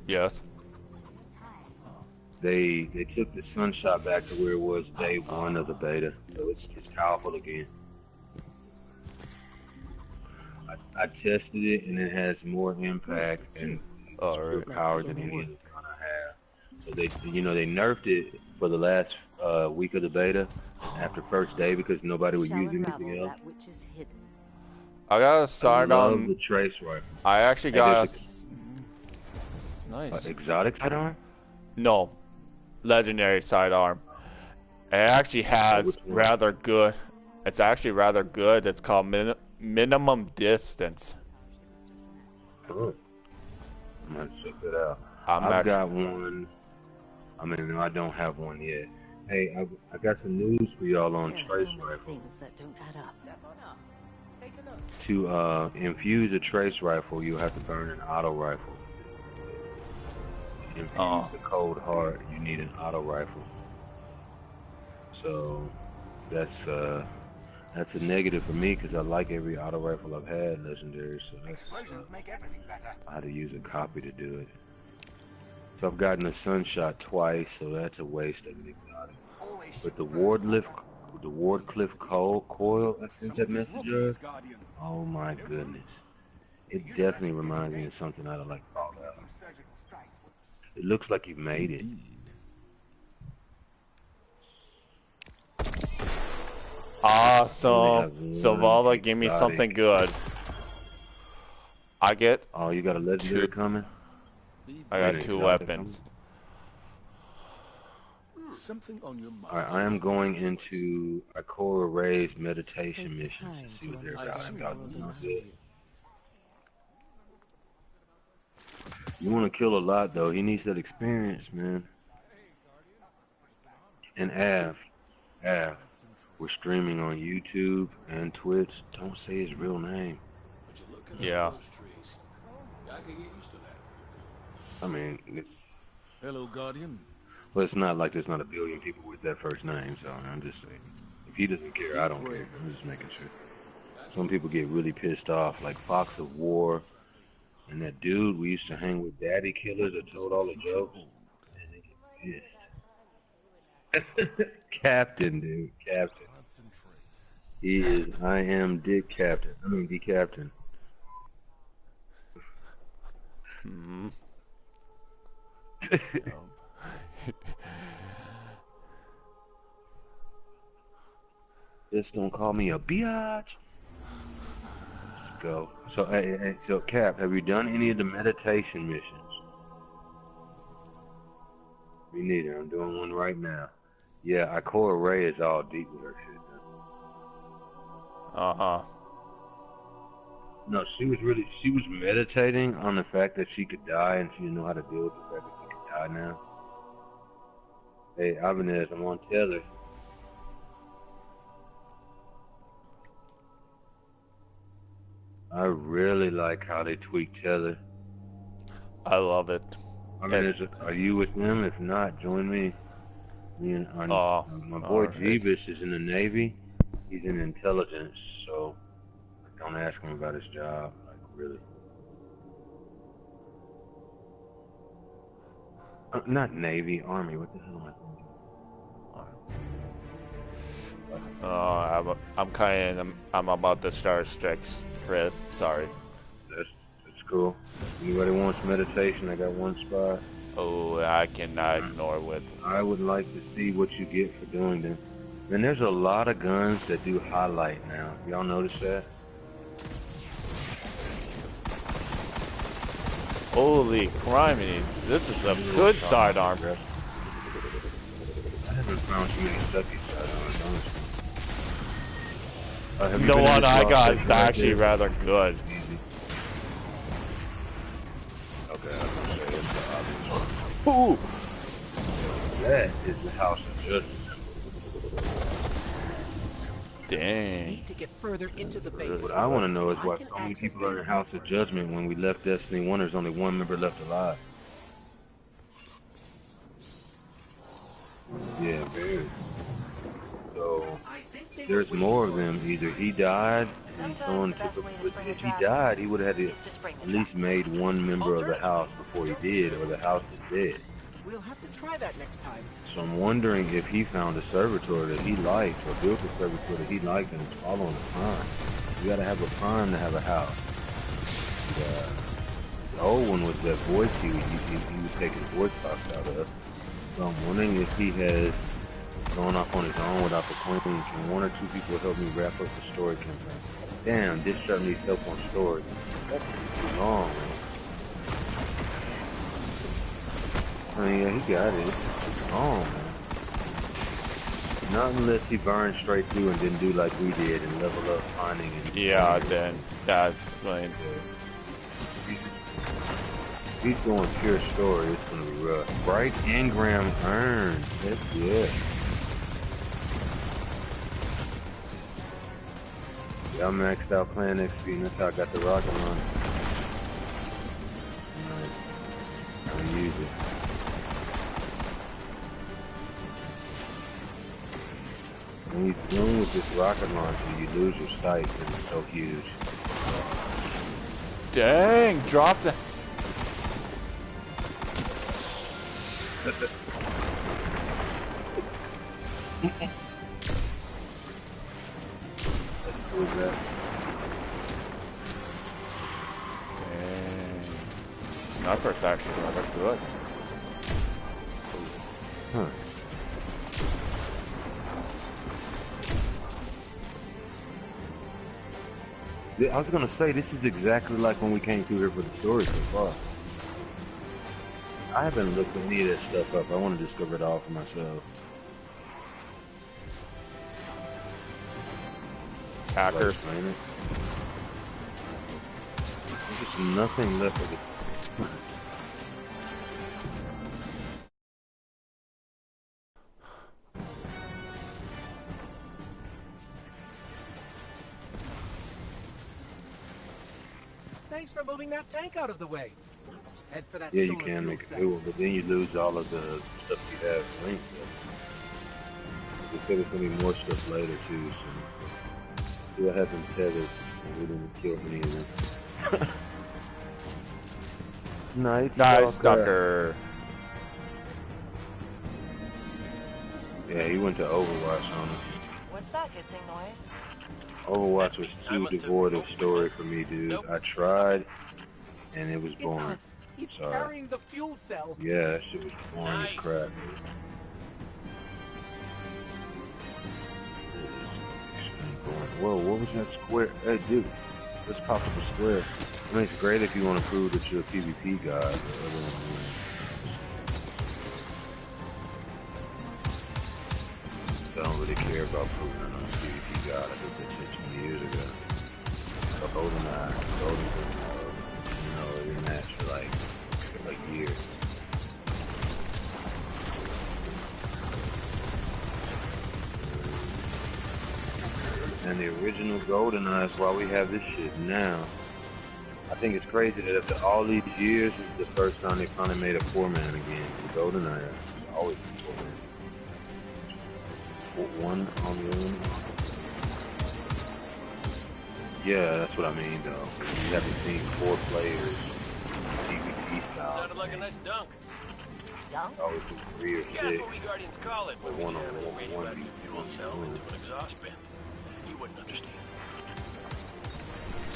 Yes. They took the sunshot back to where it was day one of the beta, so it's powerful again. I tested it and it has more impact and extra power than any other gun I have. So they nerfed it for the last week of the beta after first day because nobody would use anything else. I got a I sidearm. love the trace rifle. I actually got a. This is nice. Exotic sidearm? No, legendary sidearm. It actually has rather good. It's actually rather good. It's called minimum distance. Good. I'm gonna check that out. I've got one. I mean, I don't have one yet. Hey, I got some news for y'all on trace rifle. To infuse a trace rifle, you have to burn an auto rifle. To infuse the cold heart, you need an auto rifle. So that's a negative for me because I like every auto rifle I've had legendary. So that's I had to use a copy to do it. So I've gotten a sunshot twice, so that's a waste of an exotic. But the Wardcliffe coil I sent that message of, oh my goodness. It definitely reminds me of something out of like Fallout. It looks like you made it. Awesome. So Vala, give me something good. I get. Oh, you got a legendary coming? I got 2 weapons. Something on your mind. Alright, I am going into Ikora Ray's meditation missions to see what they're about. You want to kill a lot though. He needs that experience, man. And Av, we're streaming on YouTube and Twitch. Don't say his real name. Yeah. I mean, hello, Guardian. Well, it's not like there's not a billion people with that first name, so I'm just saying. If he doesn't care, I don't care. I'm just making sure. Some people get really pissed off, like Fox of War, and that dude we used to hang with, Daddy Killers, that told all the jokes. And they get pissed. Captain, dude, Captain. He is. I am Dick Captain. I mean, D Captain. Just don't call me a biatch. Let's go. So, so Cap, have you done any of the meditation missions? Me neither. I'm doing one right now. Yeah, Ikora Ray is all deep with her shit. No, she was meditating on the fact that she could die and she didn't know how to deal with the fact that she could die now. Hey, Ibanez, I'm on Tether. I really like how they tweak Tether. I love it. I mean, are you with them? If not, join me. My boy Jeebus is in the Navy. He's in intelligence, so don't ask him about his job. Like, really. Not Navy, Army. What the hell am I thinking? I'm about to start Strix, Chris. Sorry. That's cool. Anybody wants meditation? I got one spot. Oh, I cannot ignore with. I would like to see what you get for doing them. And there's a lot of guns that do highlight now. Y'all notice that? Holy criminy, this is a good sidearm. I haven't found too many sucky sidearms, honestly. The one I got is actually rather good. Okay, I was gonna say it's the obvious. Ooh! That is the House of Justice. Dang. Need to get further into the base. What I want to know is why so many people are in House of Judgment when we left Destiny 1, there's only one member left alive. Yeah, very. So, there's more of them. Either he died and someone took him, but if he died, he would have had to at least made one member of the house before he did, or the house is dead. We'll have to try that next time. So I'm wondering if he found a servitor that he liked, or built a servitor that he liked and was following the prime. You gotta have a prime to have a house. And, his old one was that voice he would take his voice box out of. So I'm wondering if he has gone off on his own without the coins. Can one or two people help me wrap up the story campaign? Damn, this shot needs help on story. That's too long, man. I mean, yeah, he got it. It's too long, man. Not unless he burned straight through and didn't do like we did and level up finding and... Yeah, then that explains. If he's going pure story, it's gonna be rough. Bright engram earned. That's good. Y'all maxed out playing XP, and that's how I got the rocket launcher. Nice. I'm gonna use it. When you're dealing with this rocket launcher, you lose your sight, and it's so huge. Dang, drop the... Let's do that. Dang. Sniper's actually rather good. Huh. I was gonna say, this is exactly like when we came through here for the story so far. I haven't looked any of that stuff up. I want to discover it all for myself. Hackers. There's just nothing left of it. Thanks for moving that tank out of the way. Head for that Yeah, you solar can fuel make cell. it do it, but then you lose all of the stuff you have linked to. They said there's gonna be more stuff later too, so see what happens tethered, and we didn't kill any of them. Night Nice, Stalker. Stalker. Yeah, he went to Overwatch on us. What's that hissing noise? Overwatch was too devoid of story for me, dude. I tried, and it was It's boring. us. He's Sorry. carrying the fuel cell. Yeah, that shit was boring as crap. Whoa, what was that square? Hey, dude, let's pop up a square. I mean, it's great if you want to prove that you're a PvP guy, but other than that, I don't really care about proving I'm a PvP guy. I did that shit 20 years ago. So GoldenEye, your match for like years. And the original GoldenEye is why we have this shit now. I think it's crazy that after all these years, this is the first time they finally made a 4-man again. The GoldenEye has always been 4-man. One on one. Yeah, that's what I mean, though. You haven't seen 4 players PvP style. Sounded like a nice dunk. Dunk? It's always been 3 or 6. That's what we Guardians call it when we One on jam a one, radioactive fuel cell one. into an exhaust bin. You wouldn't understand.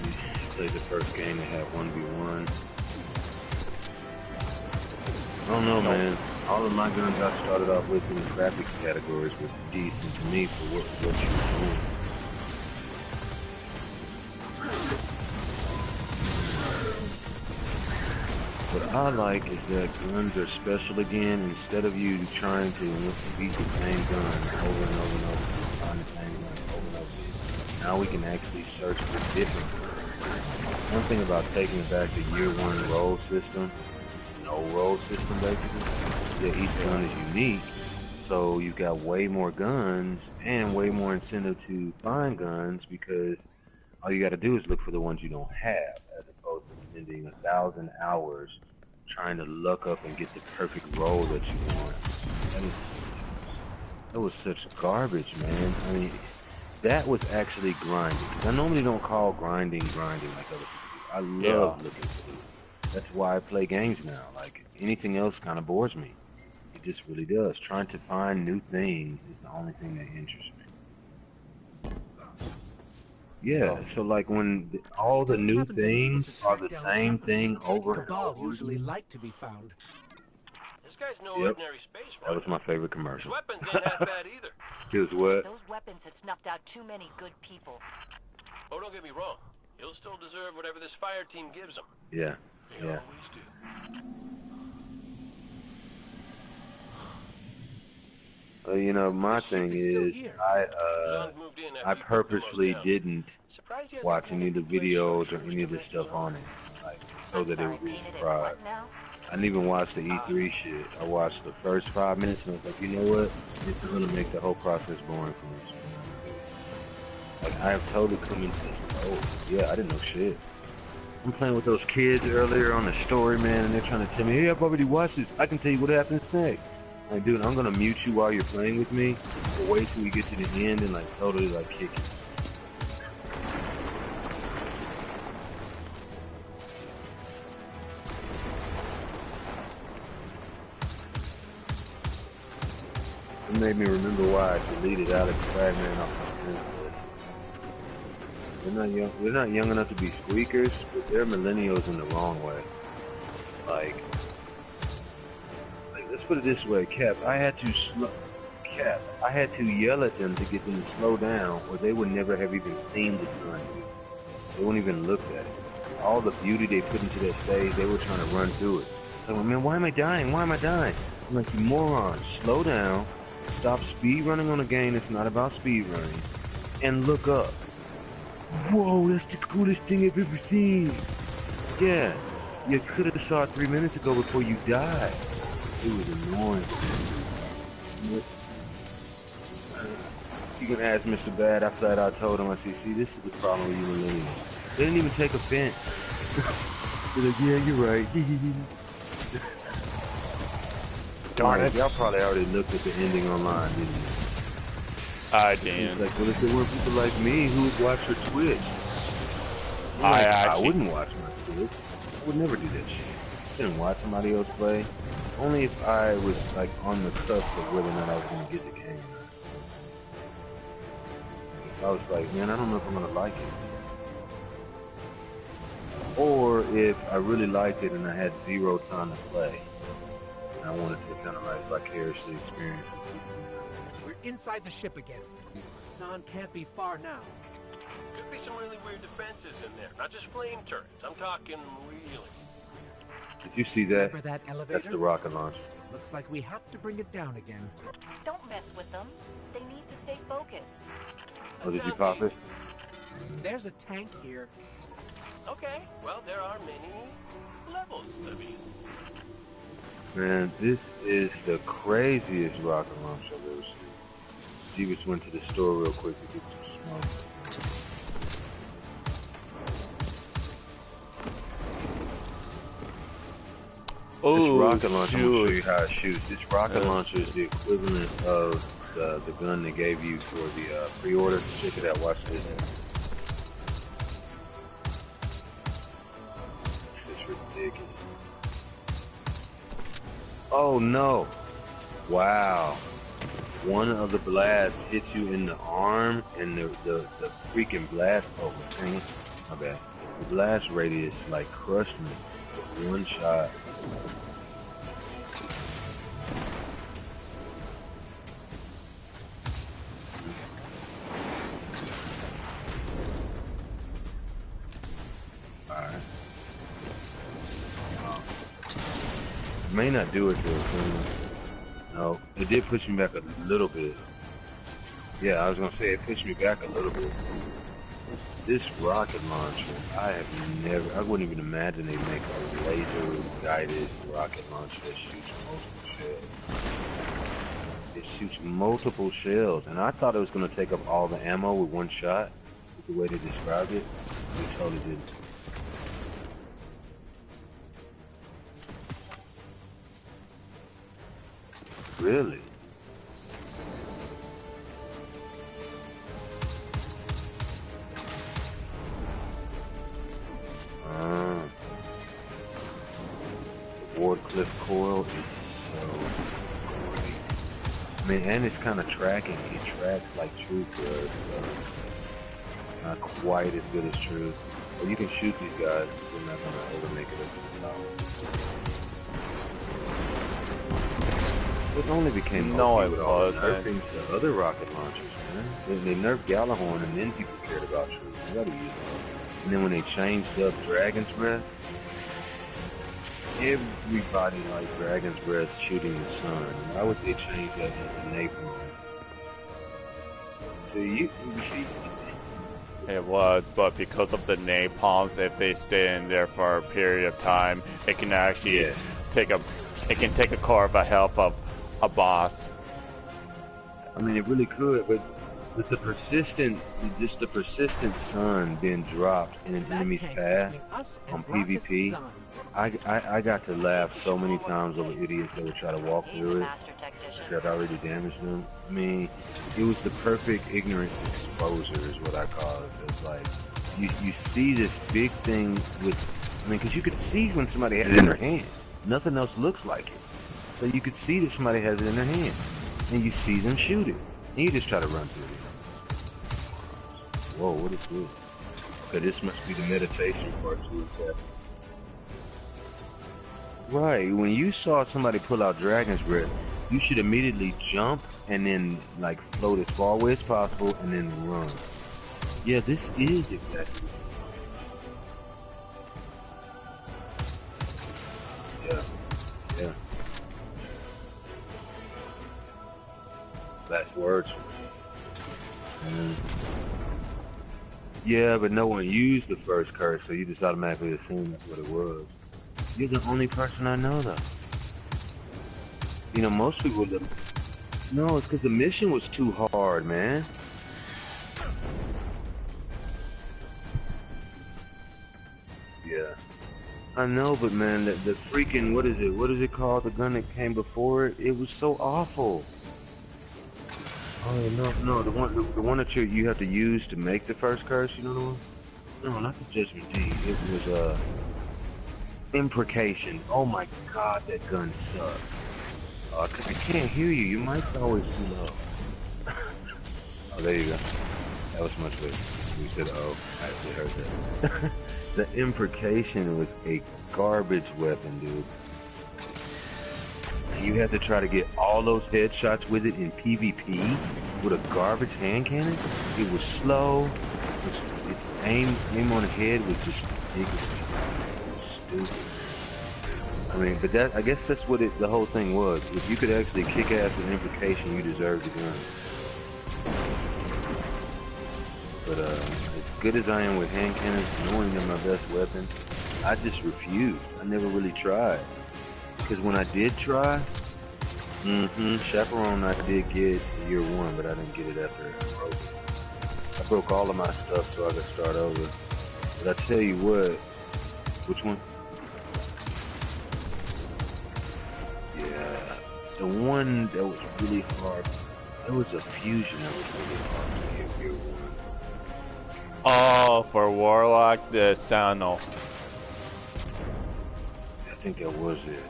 You played the first game, they had 1v1. I don't know, man. All of my guns I started off with in the graphics categories were decent to me for what you were doing. What I like is that guns are special again. Instead of you trying to beat the same gun over and over and over, find the same gun over and over again. Now we can actually search for different guns. One thing about taking it back to year 1 roll system, no roll system basically, is that each gun is unique. So you've got way more guns and way more incentive to find guns because all you got to do is look for the ones you don't have, as opposed to spending 1,000 hours trying to luck up and get the perfect roll that you want. That was such garbage, man. I mean, that was actually grinding. 'Cause I normally don't call grinding like other people do. I love looking through. That's why I play games now. Like anything else kind of bores me. It just really does. Trying to find new things is the only thing that interests me. Yeah, so like when all the new things are the same thing over and Cabal over usually again. like to be found. This guy's no Yep, ordinary space that was runner. my favorite His commercial. weapons ain't half bad either. Here's what? Those weapons have snuffed out too many good people. Oh, don't get me wrong. He'll still deserve whatever this fire team gives him. Yeah, They yeah. always do. You know, my The ship thing is still is, here. Zahn moved in after I you took purposely Lumos down. didn't Surprised he hasn't watch any of the painted place videos or structures any of the to stuff match on it, like so I'm that it sorry, would be a painted it surprise. what now? I didn't even watch the E3 shit. I watched the first 5 minutes and I was like, you know what? This is gonna make the whole process boring for me. Like I have totally come into this. Oh, yeah, I didn't know shit. I'm playing with those kids earlier on the story, man, and they're trying to tell me, hey, I've already watched this. I can tell you what happens next. Like, dude, I'm gonna mute you while you're playing with me, but wait till we get to the end and like totally like kick you. It made me remember why I deleted Alex Fragman off my friends list. They're not young enough to be squeakers, but they're millennials in the wrong way. Like let's put it this way, Cap. I had to yell at them to get them to slow down, or they would never have even seen the sun. They wouldn't even looked at it. All the beauty they put into that stage, they were trying to run through it. Like, man, why am I dying? Why am I dying? I'm like, you moron, slow down, stop speed running on a game that's not about speed running, and look up. Whoa, that's the coolest thing I've ever seen. Yeah, you could have saw it 3 minutes ago before you died. It was annoying. You can ask Mr. Bad. I flat out told him, I said, see, this is the problem with you millennials. They didn't even take offense. They're like, yeah, you're right. Darn it. Y'all probably already looked at the ending online, didn't you? I didn't. Like, well, if there weren't people like me who would watch your Twitch. I wouldn't watch my Twitch. I would never do that shit. I didn't watch somebody else play. Only if I was like on the cusp of whether or not I was going to get the game. If I was like, man, I don't know if I'm going to like it. Or if I really liked it and I had zero time to play. And I wanted to kind of like vicariously experience it. We're inside the ship again. Zahn can't be far now. Could be some really weird defenses in there. Not just flame turrets. I'm talking really. Did you see that? Remember that elevator? That's the rocket launcher. Looks like we have to bring it down again. Don't mess with them. They need to stay focused. Oh, did you pop it? There's a tank here. Okay, well, there are many levels of easy. Man, this is the craziest rocket launcher I've ever seen. Jeebus went to the store real quick to get some smoke. Oh, this rocket launcher, I'm gonna show you shoot. how it shoots. This rocket launcher is the equivalent of the gun they gave you for the pre-order. Check it out, watch this. This is ridiculous. Oh no! Wow. One of the blasts hits you in the arm, and the freaking blast, oh dang it, my bad. The blast radius like crushed me with one shot. Alright. May not do it though. No, it did push me back a little bit. Yeah, I was gonna say it pushed me back a little bit. This rocket launcher, I wouldn't even imagine they make a laser-guided rocket launcher that shoots multiple shells. It shoots multiple shells, and I thought it was gonna take up all the ammo with one shot, with the way they described it. It totally didn't. Really? world is so great. I mean, and it's kind of tracking. It tracks like Truth does. So not quite as good as Truth. But you can shoot these guys, but they're not going to ever make it up to the top. It only became OP with all the nerfing to other rocket launchers, man. They nerfed Gallahorn, and then people cared about Truth. You gotta use it. And then when they changed up Dragon's Breath, everybody liked Dragon's Breath shooting the sun. Why would they change that into napalm? So you see. It was, but because of the napalms, if they stay in there for a period of time, it can actually take a core of a health of a boss. I mean, it really could, but with the persistent sun being dropped in an enemy's path on PvP, I got to laugh so many times over idiots that would try to walk through it that already damaged them. I mean, it was the perfect ignorance exposure is what I call it. It's like, you see this big thing with, I mean, because you could see when somebody had it in their hand. Nothing else looks like it. So you could see that somebody has it in their hand. And you see them shoot it. And you just try to run through it. Whoa, what is this? Okay, this must be the meditation part 2 of that. Right, when you saw somebody pull out Dragon's Breath, you should immediately jump and then like float as far away as possible and then run. Yeah, this is exactly the same. Yeah. Last words. Yeah, but no one used the first curse, so you just automatically assume that's what it was. You're the only person I know, though. You know, most people would. No, it's because the mission was too hard, man. Yeah. I know, but man, the freaking, what is it called? The gun that came before it? It was so awful. Oh no, the one that you have to use to make the first curse, you know the one? No, not the Judgment D. It was Imprecation. Oh my god, that gun sucks. I can't hear you. Your mic's always too low. Oh, there you go. That was much better. You said, oh, I actually heard that. The Imprecation was a garbage weapon, dude. You had to try to get all those headshots with it in PvP with a garbage hand cannon. It was slow. Its aim on the head was just ridiculous. Stupid. I mean, but I guess that's what the whole thing was. If you could actually kick ass with Imprecation, you deserved the gun. But as good as I am with hand cannons, knowing they're my best weapon, I just refused. I never really tried. Because when I did try, Chaperone I did get year 1, but I didn't get it after I broke it. I broke all of my stuff so I could start over. But I tell you what, which one? Yeah, the one that was really hard, there was a fusion that was really hard to get year 1. Oh, for Warlock, the Sano. I think that was it.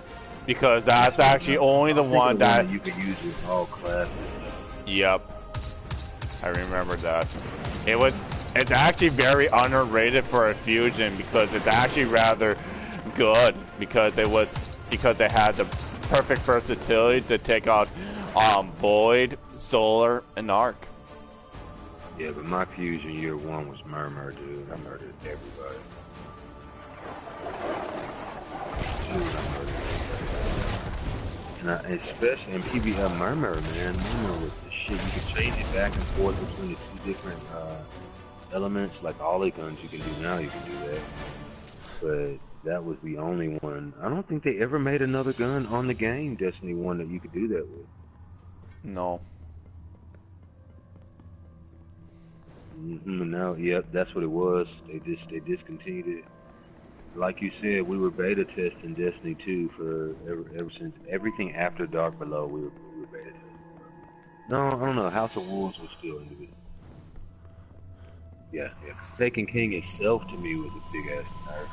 Because that's actually only the one that you could use with all classes. Yep, I remember that. It's actually very underrated for a fusion because it's actually rather good because it had the perfect versatility to take out Void, Solar, and Arc. Yeah, but my fusion year 1 was Murmur, dude. I murdered everybody. And especially in PvP, Murmur, man. Murmur was the shit. You could change it back and forth between the 2 different elements. Like all the guns you can do now, you can do that. But that was the only one. I don't think they ever made another gun on the game, Destiny 1, that you could do that with. No. No, yep, that's what it was. They discontinued it. Like you said, we were beta testing Destiny 2 for ever since everything after Dark Below. We were beta testing. No, I don't know. House of Wolves was still into it. Yeah. Cause Taken King itself to me was a big ass nerf.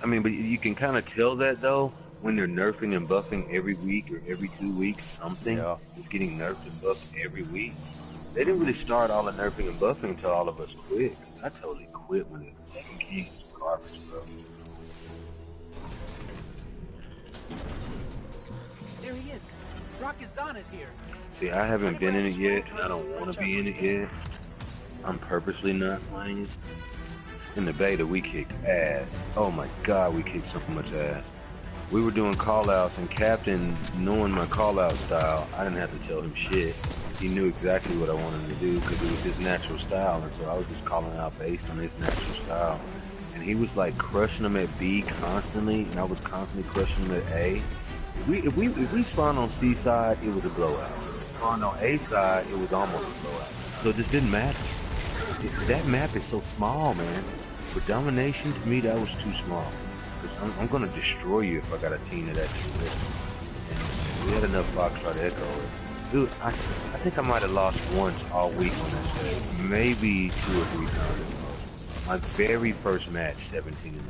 I mean, but you can kind of tell that though when they're nerfing and buffing every week or every 2 weeks. Something is getting nerfed and buffed every week. They didn't really start all the nerfing and buffing until all of us quit. I totally quit when it became garbage, bro. There he is. Rakazan is here. See, I haven't been in it yet, and I don't want to be in it yet. I'm purposely not playing it. In the beta, we kicked ass. Oh my god, we kicked so much ass. We were doing call-outs, and Captain, knowing my call-out style, I didn't have to tell him shit. He knew exactly what I wanted him to do, because it was his natural style, and so I was just calling out based on his natural style. And he was like crushing them at B constantly, and I was constantly crushing them at A. If we spawned on C side, it was a blowout. Spawned on A side, it was almost a blowout. So it just didn't matter. That map is so small, man. For domination, to me, that was too small. Because I'm going to destroy you if I got a team that actually lives. And we had enough Foxtrot Ekko. Dude, I think I might have lost once all week on this day. Maybe 2 or 3 times. My very first match, 17-0.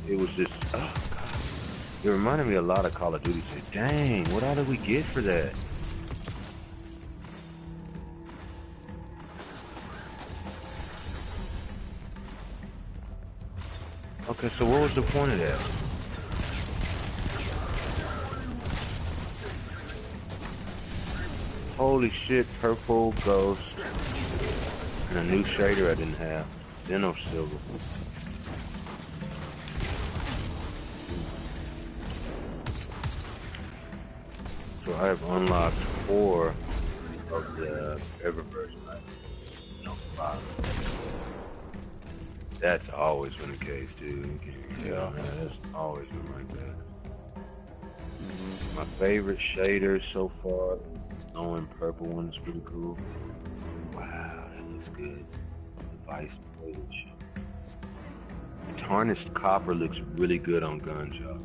It was just, oh god. It reminded me a lot of Call of Duty. Dang, what all did we get for that? Okay, so what was the point of that? Holy shit, purple ghost. And a new shader I didn't have. Then silver. So I have unlocked 4 of the ever version. No, 5. That's always been the case too. Yeah, that's always been like that. My favorite shader so far is this glowing purple one. It's pretty cool. Wow, that looks good. Device footage. Tarnished copper looks really good on guns, y'all.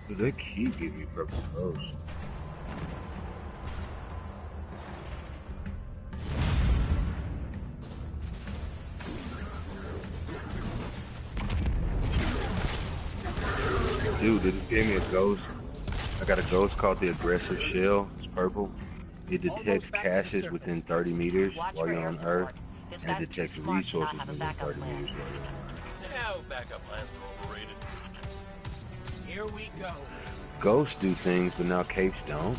Dude, they keep giving me purple ghost. Dude, they just gave me a ghost. I got a ghost called the Aggressive Shell. It's purple. It detects caches within 30 meters while you're on Earth, and it detects resources within 30 meters while you're on Earth. Yeah, backup plans are overrated. Here we go. Ghosts do things, but now capes don't.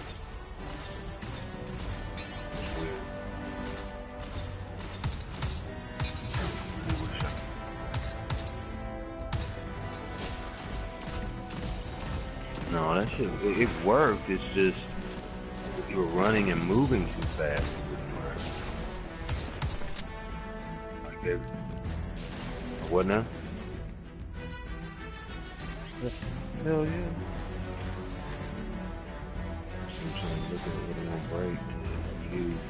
No, that shit, it worked. It's just if you were running and moving too fast, it wouldn't work. Like every, what now? Hell yeah. I'm trying to look at what it won't break. Huge.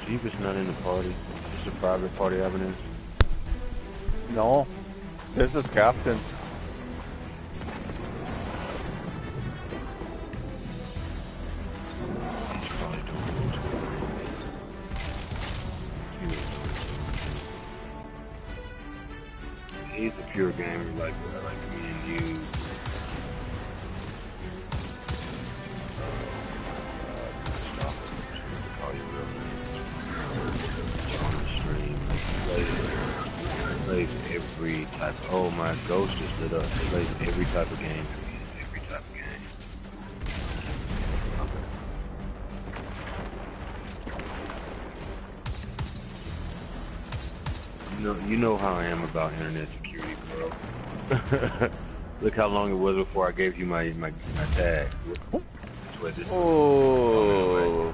Jeep is not in the party. Just a private party avenue. No, this is Captain's. He's probably doing it. He's a pure gamer like me and you. Plays every type. Oh, my ghost just lit up. He plays every type of game. Every type of game. Okay. You know how I am about internet security, bro. Look how long it was before I gave you my tags. Oh,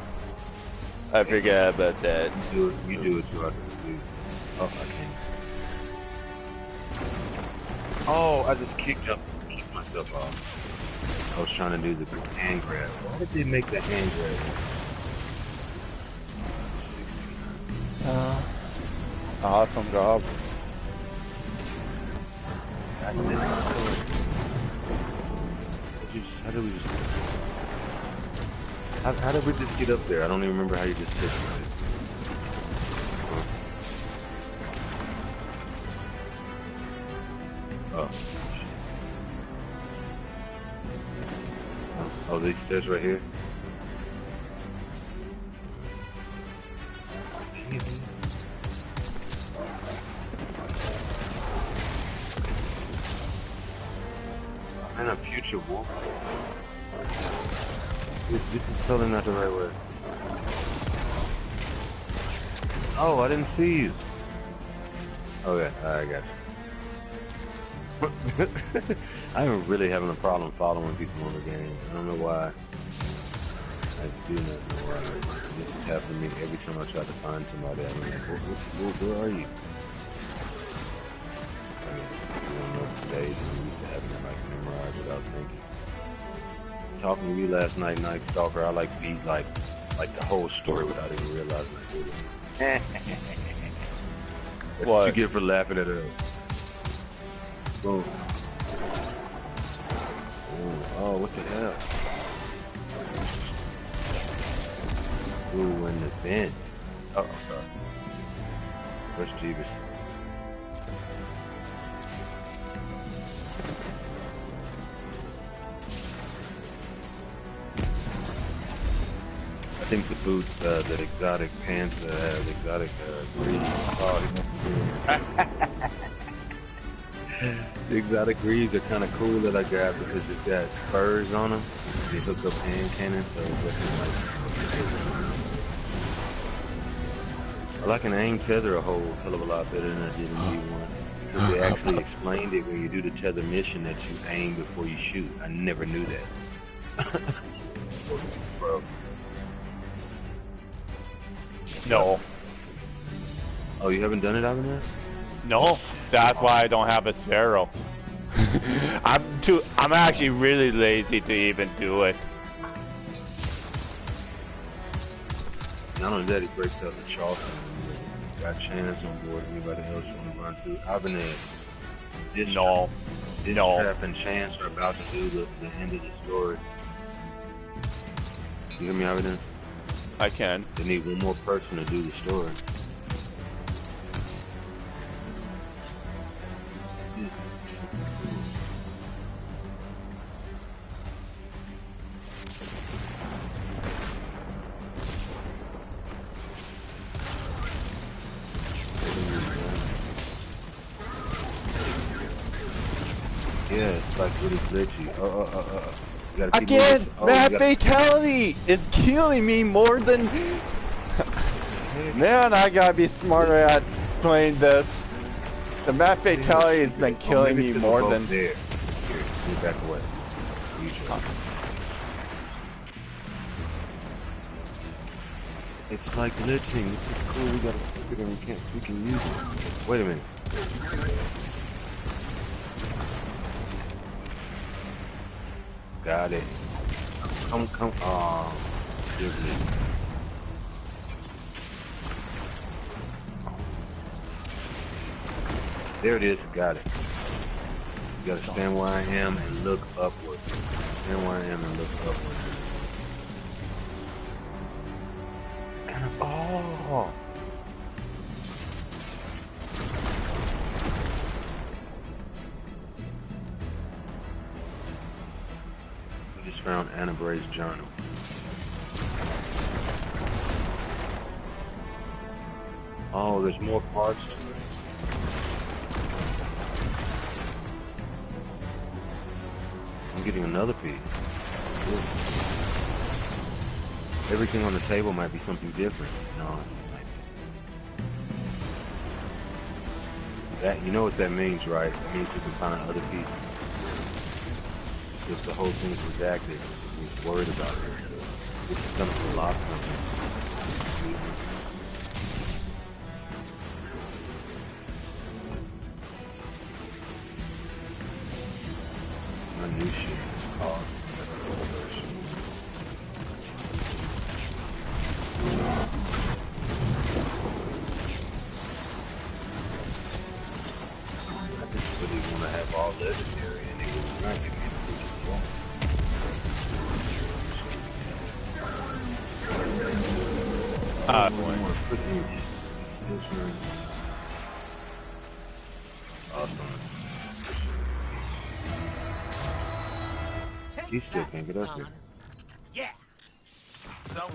I forgot about that. You do it too. Oh, I can't. Oh, I just kicked myself off. I was trying to do the hand grab. Why did they make the hand grab? Awesome job. How did we just? How did we just get up there? I don't even remember how you just took it. Oh. Oh, these stairs right here. And a future wolf. This is totally not the right way. Oh, I didn't see you. Okay, I got you. I'm really having a problem following people on the game. I don't know why. I do not know why. This is happening to me every time I try to find somebody. I'm like, where are you? I don't know the stage and we used to having it like memorized without thinking. Talking to you last night, Night Stalker, I like beat like the whole story without even realizing I did it. That's what you get for laughing at us. Boom. Oh, what the hell? Ooh, in the vents. Oh, sorry. Where's Jeebus? I think the boots, the exotic pants, the exotic greaves. Oh, he must have been. The exotic greaves are kind of cool that I got because it got spurs on them. They hook up hand cannons, so it's like. I like an aim tether a whole hell of a lot better than I did in V1. Because they actually explained it when you do the tether mission that you aim before you shoot. I never knew that. Bro. No. Oh, you haven't done it, Ivan? No, that's why I don't have a sparrow. I'm actually really lazy to even do it. Not only that, he breaks out the Charleston. Got Chance on board. Anybody else you want to run through? Ivan, this trap and Chance are about to do the end of the story. You hear me, Ivan? I can. They need one more person to do the story. Yeah, it's like really glitchy. Again, that fatality is killing me more than... Man, I gotta be smarter at playing this. The map fatality has been killing me more than... Here, move back away. It's like glitching. This is cool. We gotta stick it and we can use it. Wait a minute. Got it. Come. Oh, there it is. Got it. You gotta stand where I am and look upward. Stand where I am and look upward. Oh. We just found Anna Bray's journal. Oh, there's more parts to it. I'm getting another piece. Ooh. Everything on the table might be something different. No, it's the same thing. That, you know what that means, right? It means we can find other pieces. It's just the whole thing's redacted. We're worried about it. This is going to unlock something. My new shit is called all legendary and they will not give me the one. more footage. Extension. Awesome. He still can't get up there. Yeah.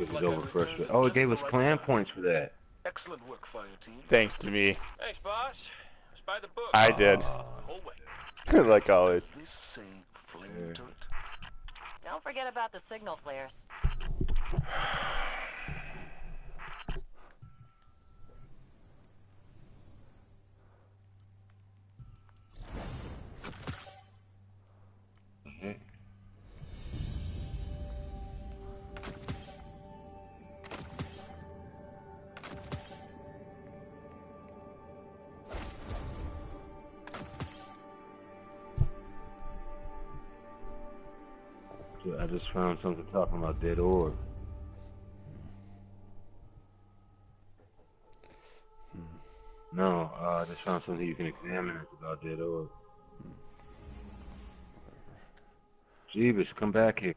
It was over first. Oh, it gave us clan points for that. Excellent work, fire team. Thanks to me. Thanks, boss. It's by the book. I did. Whole way. Like always. Does this say flame turret? Don't forget about the signal flares. Okay. I just found something talking about dead orb. No, I just found something you can examine. It's about dead orb. Jeebus, come back here.